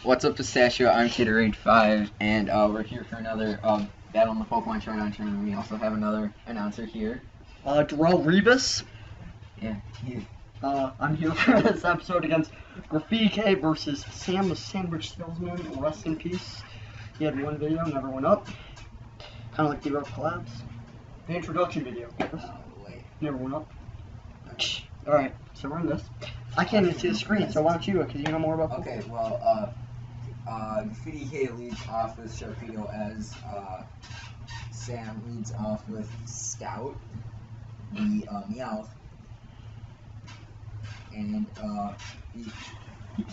What's up, Pistachio? I'm Gatorade 5, and we're here for another battle in the Pokemon Showdown tournament. We also have another announcer here. Darrell Rebus. Yeah, you. I'm here for this episode against Graffiti Decay versus Sam the Sandwich Salesman. Rest in peace. He had one video, never went up. Kind of like the rough collapse. The introduction video. Oh, wait. Never went up. Alright, so we're in this. I can't even see the screen, so why don't you do it, because you know more about Pokemon. Okay, well, Graffiti Decay leads off with Sharpedo as Sam leads off with Scout, the Meowth. And, you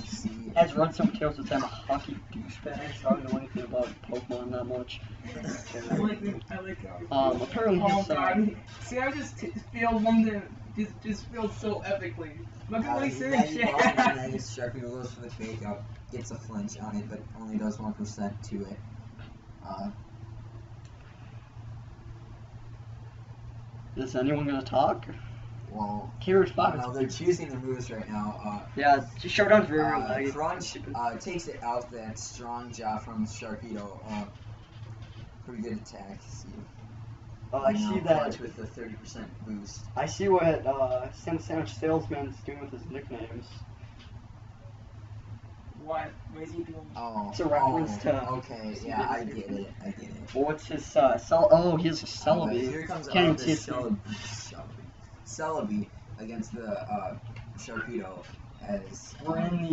see... As Run Some Tales with them, a hockey douchebag, so I don't know anything about Pokemon that much. I like Apparently he's, see, I just feel one that just feels so epically. Look at what he's saying. And then Sharpedo goes for the fake out, gets a flinch on it, but only does 1% to it. Is anyone gonna talk? Well, Kira's 5. no, they're choosing the moves right now. Yeah, Showdown's very Crunch takes it out that strong jaw from Sharpedo. Pretty good attack. See. I see that. Crunch with the 30% boost. I see what Sam the Sandwich Salesman's doing with his nicknames. What is he doing? Oh, it's a reference to. Okay, yeah, I get it. What's his he has a Celebi. Here comes Can't the Celebi against the Sharpedo as we're in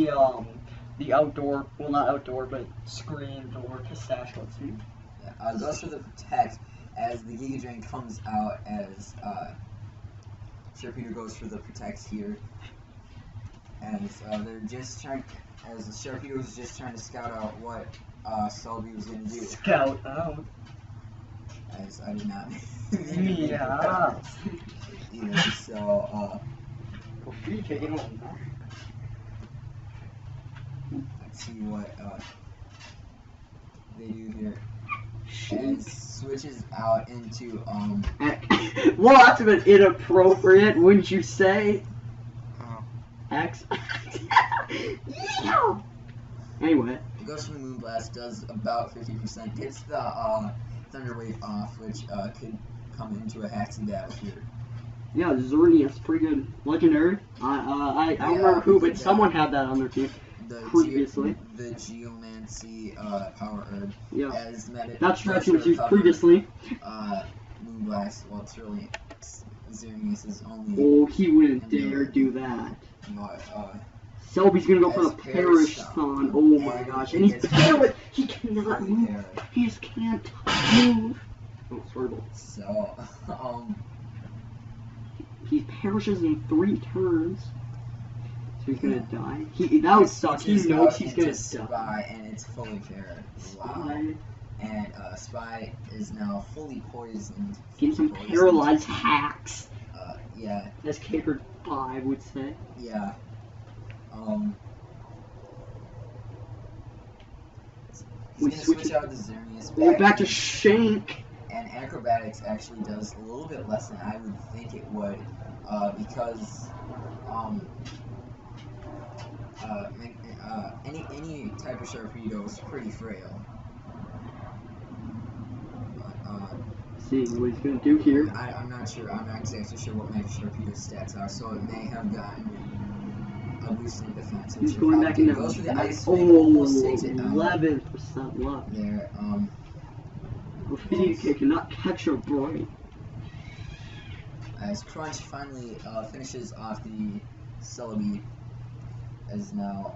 the outdoor, well not outdoor, but screen door Pistachio. Let's see. Yeah, goes for the protect as the Giga Drain comes out as Sharpedo goes for the protect here. As they're just trying, as Sharpedo was just trying to scout out what Celebi was going to do. Scout out. As I did not. Yeah. Yeah, so let's see what they do here. And switches out into well, that's a bit inappropriate, wouldn't you say? X. Yeah. Anyway. It goes for the Moonblast, does about 50%, gets the Thunder Wave off, which could come into a Haxie battle here. Yeah, Xerneas, pretty good. Legendary. I don't remember who, but someone had that on their team previously. The Geomancy Power Herb. Yeah. As That's what was used previously. Moonblast, well, it's really Xerneas is only. Oh, he wouldn't dare do that. Selby's gonna go for the Perish Sun. Oh my gosh, and he's paralyzed. He cannot move. He just can't move. Oh, horrible. So, he perishes in 3 turns. So he's gonna die. That would suck. He knows he's gonna die. Spy, and it's fully fair. Wow. And Spy is now fully poisoned. Getting some paralyzed hacks. Yeah. As Capered 5 would say. Yeah. He's gonna switch out the Xerneas back to Shank. And Acrobatics actually does a little bit less than I would think it would, because any type of Sharpedo is pretty frail. See what he's gonna do here. I'm not sure. I'm not exactly sure what Mega Sharpedo's stats are, so it may have gotten a boost in defense. He's going back in goes for the Ice oh, almost takes it down. 11% left. There, Graffiti Decay cannot catch a break. As Crunch finally finishes off the Celebi, as now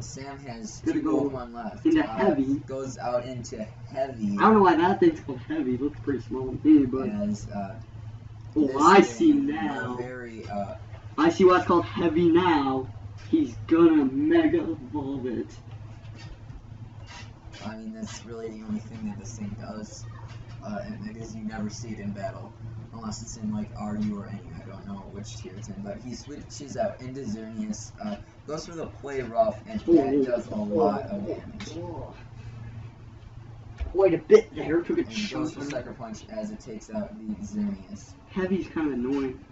Sam has 2 Pokemon left. Into Heavy. Goes out into Heavy. I don't know why that thing's called Heavy. It looks pretty small to me, but. As, oh, I see now. Very, I see why it's called Heavy now. He's gonna Mega Evolve it. I mean, that's really the only thing that this thing does. And it is you never see it in battle. Unless it's in, like, RU or any. I don't know which tier it's in. But he switches out into Xerneas, goes for the Play Rough, and that does a lot of damage. Quite a bit there. Took a and goes for Sucker Punch as it takes out the Xerneas. Heavy's kind of annoying.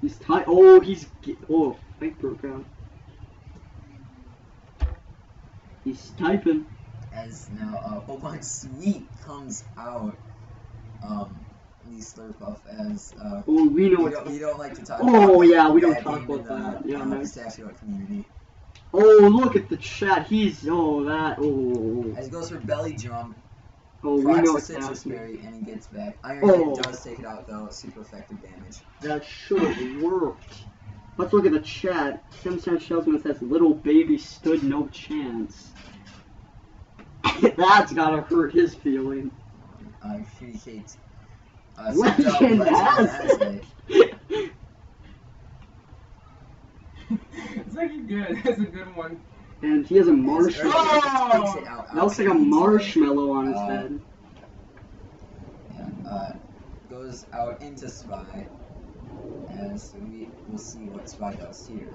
He's tight. Oh, he's. Oh, fight broke out. He's typing. As now, Pokemon Sweet comes out. The Slurpuff as Oh, we know we don't like to talk. Oh, about yeah, we don't that talk game about in that. the, Yeah, nice. Pistachio Hut community. Oh, look at the chat. He's As he goes for Belly Drum, Oh, we procs know the it's Citrus happening. Berry, and he gets back. Iron Oh. Hit does take it out though. Super effective damage. That should have worked. Let's look at the chat. Sandwhich Salesman says, "Little baby stood no chance." That's gotta hurt his feeling. Graffiti Decay. Legend has it. It's actually good. That's a good one. And he has a marshmallow. Oh! That looks like a marshmallow on his head. Yeah, goes out into Spy. As we will see what Spy does here.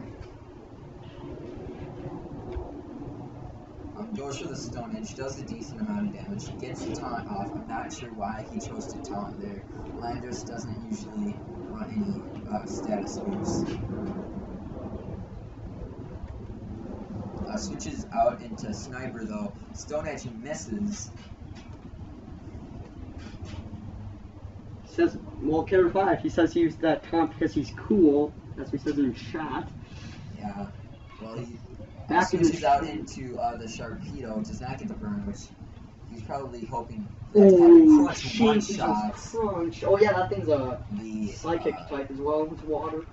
Goes for the Stone Edge, does a decent amount of damage, gets the taunt off. I'm not sure why he chose to taunt there. Landorus doesn't usually run any status boosts. Switches out into Sniper though. Stone Edge misses. Says, well, Carry 5, he says he used that taunt because he's cool. That's what he says in chat. Yeah. Well, he Back in switches the out into the Sharpedo, does not get the burn, which he's probably hoping for that to have Oh, crunch one Jesus, shots. crunch. Oh yeah, that thing's a The psychic type as well with water.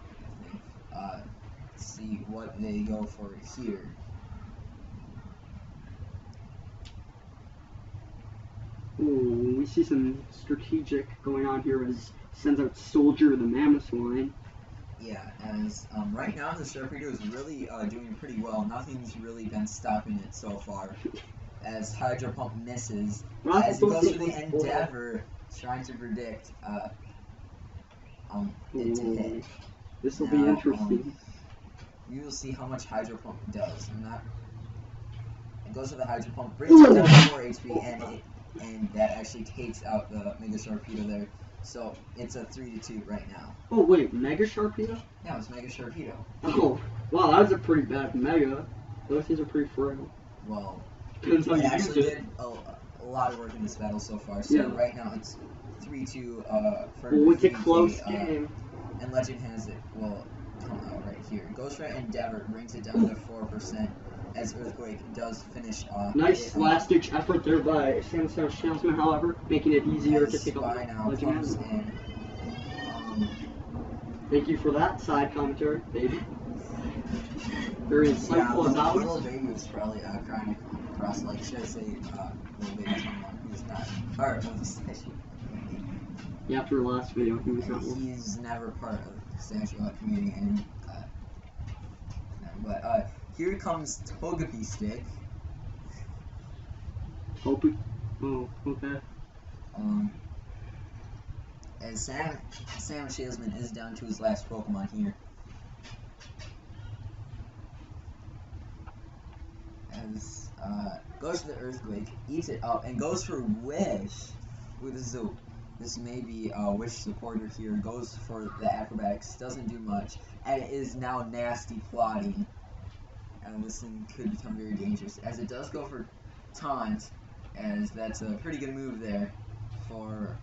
See what they go for here. Ooh, we see some strategic going on here as sends out Soldier of the Mammoth line. Yeah, as right now the Sharpedo is really doing pretty well. Nothing's really been stopping it so far. As Hydro Pump misses, as he goes for the Endeavor, trying to predict it to hit. This will be interesting. You will see how much Hydro Pump does. It goes for the Hydro Pump, brings it down to 4 HP, and that actually takes out the Mega Sharpedo there. So it's a 3-2 right now. Oh wait, Mega Sharpedo? Yeah, it's Mega Sharpedo. Oh, wow, that was a pretty bad Mega. Those things are pretty frail. Well, Depends how it you actually use it. did a lot of work in this battle so far. So Yeah. right now it's 3-2 for Oh, it's a Graffiti close Decay, game. and Legend has it. Will come out right here. Goes for Endeavor, brings it down to 4%. As Earthquake does finish off. Nice last-ditch effort there by Sandwhich Salesman, however, making it easier to take Spy out now Legend. comes in. Thank you for that side commentary, baby. Very insightful as always. Little baby was probably crying across, like, should I say, little baby someone who's not part of the Pistachio community. Yeah, after the last video, he was not one. He's never part of the Pistachio Hut community, and but here comes Togepi Stick. Oh, okay. As Sandwhich Salesman is down to his last Pokemon here. As goes to the Earthquake, eats it up, and goes for Wish. Ooh, this may be a Wish supporter here. Goes for the Acrobatics, doesn't do much, and it is now Nasty plotting. And this thing could become very dangerous, as it does go for Taunt, as that's a pretty good move there for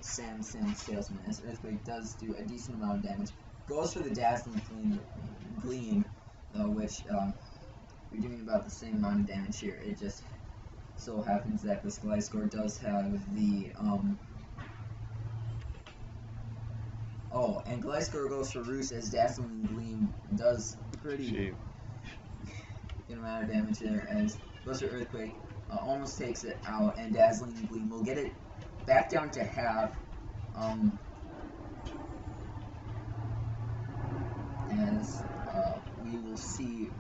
Sandwhich Salesman, as Earthquake does do a decent amount of damage. Goes for the Dazzling Gleam, though, which you're doing about the same amount of damage here. It just so happens that this Gliscor does have the and Gliscor goes for Roost, as Dazzling Gleam does pretty good amount of damage there, as goes for Earthquake, almost takes it out, and Dazzling Gleam will get it back down to half. As we will see,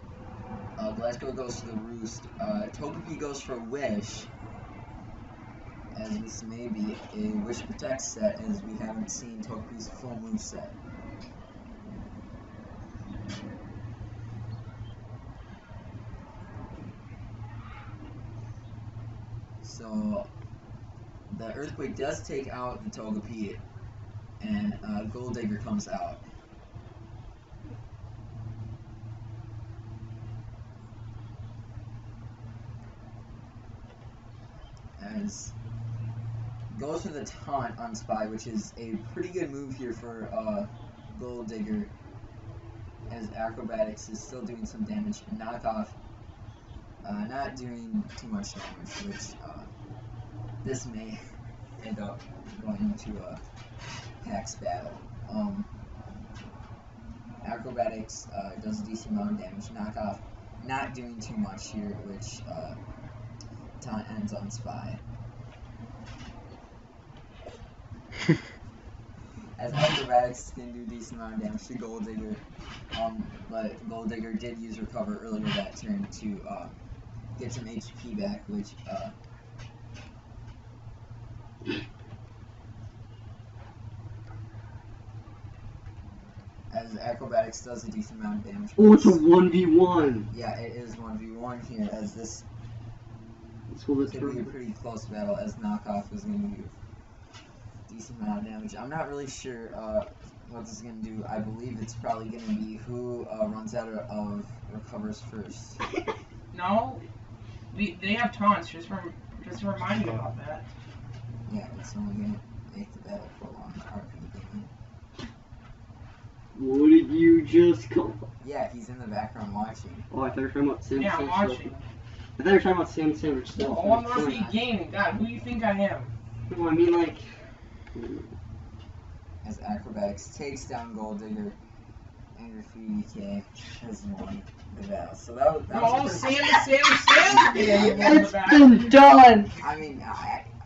Gliscor goes to the Roost, Togepi goes for Wish, as this may be a Wish Protect set, as we haven't seen Togepi's full move set. So the Earthquake does take out the Togepi, and Gold Digger comes out. as goes for the taunt on Spy, which is a pretty good move here for Gold Digger, as Acrobatics is still doing some damage. Knockoff not doing too much damage, which this may end up going into a Pax battle. Acrobatics does a decent amount of damage. Knockoff not doing too much here, which taunt ends on Spy. As Acrobatics can do a decent amount of damage to Gold Digger, but Gold Digger did use Recover earlier that turn to get some HP back, which as Acrobatics does a decent amount of damage. Oh, it's a 1v1. Yeah, it is 1v1 here, as this Could be a pretty close battle, as Knockoff is going to do a decent amount of damage. I'm not really sure what this is going to do. I believe it's probably going to be who runs out of recovers first. No, they have taunts. Just remind you about that. Yeah, it's only going to make the battle prolonged. What did you just call? Yeah, he's in the background watching. Oh, I thought you were talking about Sam. Yeah, I'm watching. I thought you were talking about Sam Sandwich Salesman. Oh, I'm not be gaming. God, who do you think I am? No, I mean like. As Acrobatics takes down Gold Digger, and Graffiti Decay has won the battle. So that was Sam. It's been done! I mean,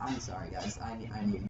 I'm sorry guys, I need